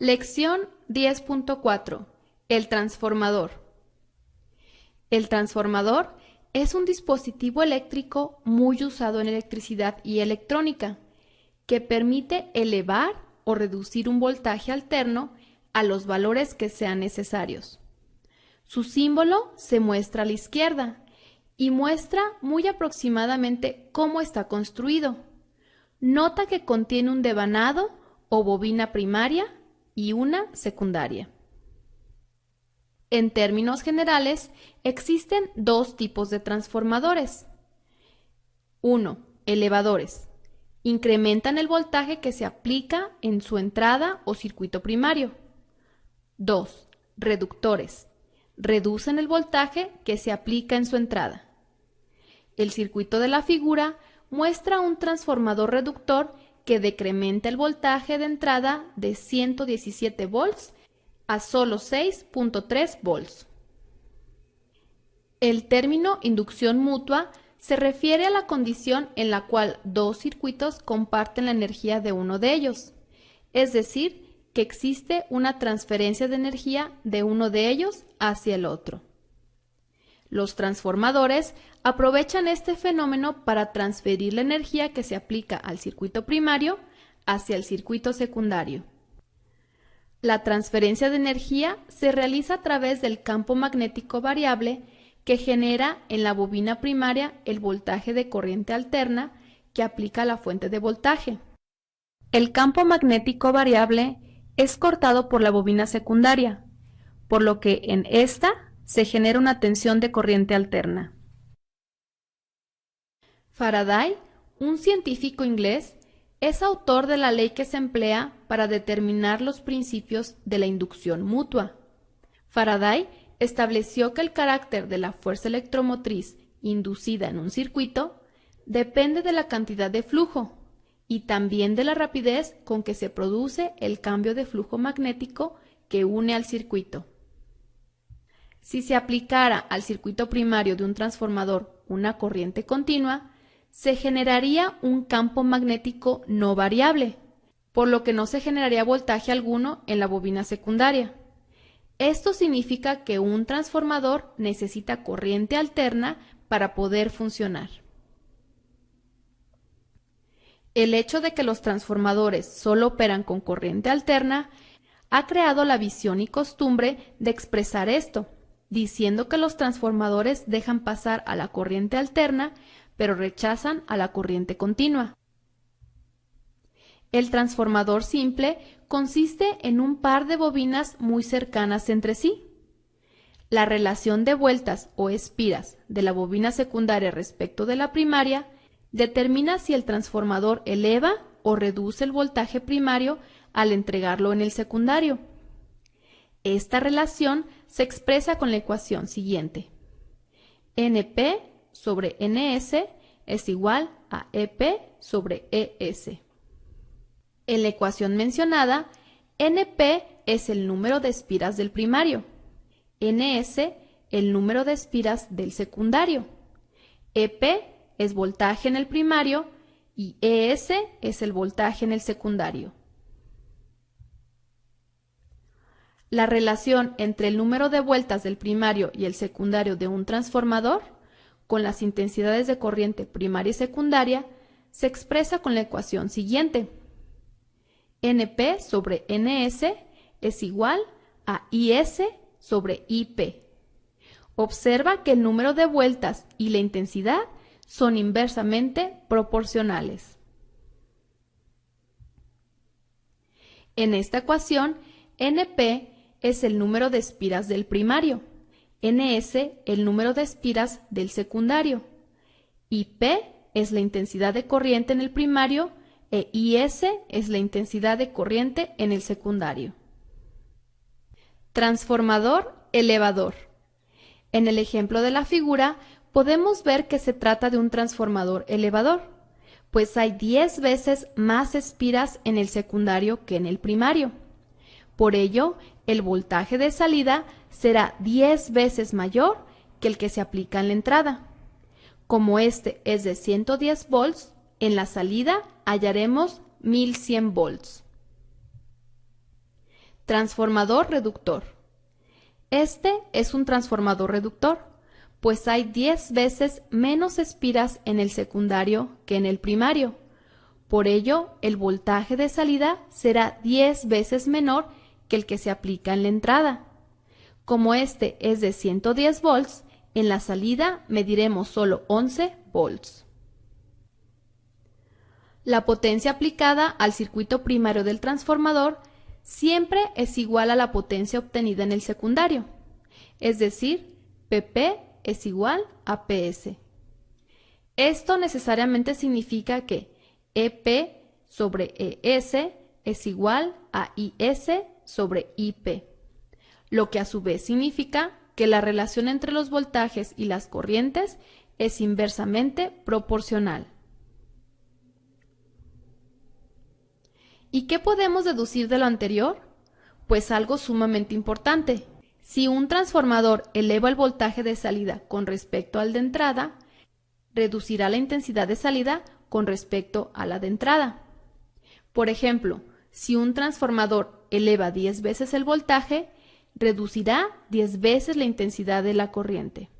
Lección 10.4. El transformador. El transformador es un dispositivo eléctrico muy usado en electricidad y electrónica, que permite elevar o reducir un voltaje alterno a los valores que sean necesarios. Su símbolo se muestra a la izquierda y muestra muy aproximadamente cómo está construido. Nota que contiene un devanado o bobina primaria y una secundaria. En términos generales, existen dos tipos de transformadores. 1. Elevadores. Incrementan el voltaje que se aplica en su entrada o circuito primario. 2. Reductores. Reducen el voltaje que se aplica en su entrada. El circuito de la figura muestra un transformador reductor que decrementa el voltaje de entrada de 117 volts a solo 6.3 volts. El término inducción mutua se refiere a la condición en la cual dos circuitos comparten la energía de uno de ellos, es decir, que existe una transferencia de energía de uno de ellos hacia el otro. Los transformadores aprovechan este fenómeno para transferir la energía que se aplica al circuito primario hacia el circuito secundario. La transferencia de energía se realiza a través del campo magnético variable que genera en la bobina primaria el voltaje de corriente alterna que aplica la fuente de voltaje. El campo magnético variable es cortado por la bobina secundaria, por lo que en esta se genera una tensión de corriente alterna. Faraday, un científico inglés, es autor de la ley que se emplea para determinar los principios de la inducción mutua. Faraday estableció que el carácter de la fuerza electromotriz inducida en un circuito depende de la cantidad de flujo y también de la rapidez con que se produce el cambio de flujo magnético que une al circuito. Si se aplicara al circuito primario de un transformador una corriente continua, se generaría un campo magnético no variable, por lo que no se generaría voltaje alguno en la bobina secundaria. Esto significa que un transformador necesita corriente alterna para poder funcionar. El hecho de que los transformadores solo operan con corriente alterna ha creado la visión y costumbre de expresar esto, diciendo que los transformadores dejan pasar a la corriente alterna, pero rechazan a la corriente continua. El transformador simple consiste en un par de bobinas muy cercanas entre sí. La relación de vueltas o espiras de la bobina secundaria respecto de la primaria determina si el transformador eleva o reduce el voltaje primario al entregarlo en el secundario. Esta relación se expresa con la ecuación siguiente. NP sobre NS es igual a EP sobre ES. En la ecuación mencionada, NP es el número de espiras del primario, NS el número de espiras del secundario, EP es voltaje en el primario y ES es el voltaje en el secundario. La relación entre el número de vueltas del primario y el secundario de un transformador con las intensidades de corriente primaria y secundaria se expresa con la ecuación siguiente. NP sobre NS es igual a IS sobre IP. Observa que el número de vueltas y la intensidad son inversamente proporcionales. En esta ecuación, NP es el número de espiras del primario, NS el número de espiras del secundario, IP es la intensidad de corriente en el primario e IS es la intensidad de corriente en el secundario. Transformador elevador. En el ejemplo de la figura podemos ver que se trata de un transformador elevador, pues hay 10 veces más espiras en el secundario que en el primario. Por ello, el voltaje de salida será 10 veces mayor que el que se aplica en la entrada. Como este es de 110 volts, en la salida hallaremos 1100 volts. Transformador reductor. Este es un transformador reductor, pues hay 10 veces menos espiras en el secundario que en el primario. Por ello, el voltaje de salida será 10 veces menor que el que se aplica en la entrada. Como este es de 110 volts, en la salida mediremos solo 11 volts. La potencia aplicada al circuito primario del transformador siempre es igual a la potencia obtenida en el secundario, es decir, PP es igual a PS. Esto necesariamente significa que EP sobre ES es igual a IS sobre IP, lo que a su vez significa que la relación entre los voltajes y las corrientes es inversamente proporcional. ¿Y qué podemos deducir de lo anterior? Pues algo sumamente importante. Si un transformador eleva el voltaje de salida con respecto al de entrada, reducirá la intensidad de salida con respecto a la de entrada. Por ejemplo, si un transformador eleva 10 veces el voltaje, reducirá 10 veces la intensidad de la corriente.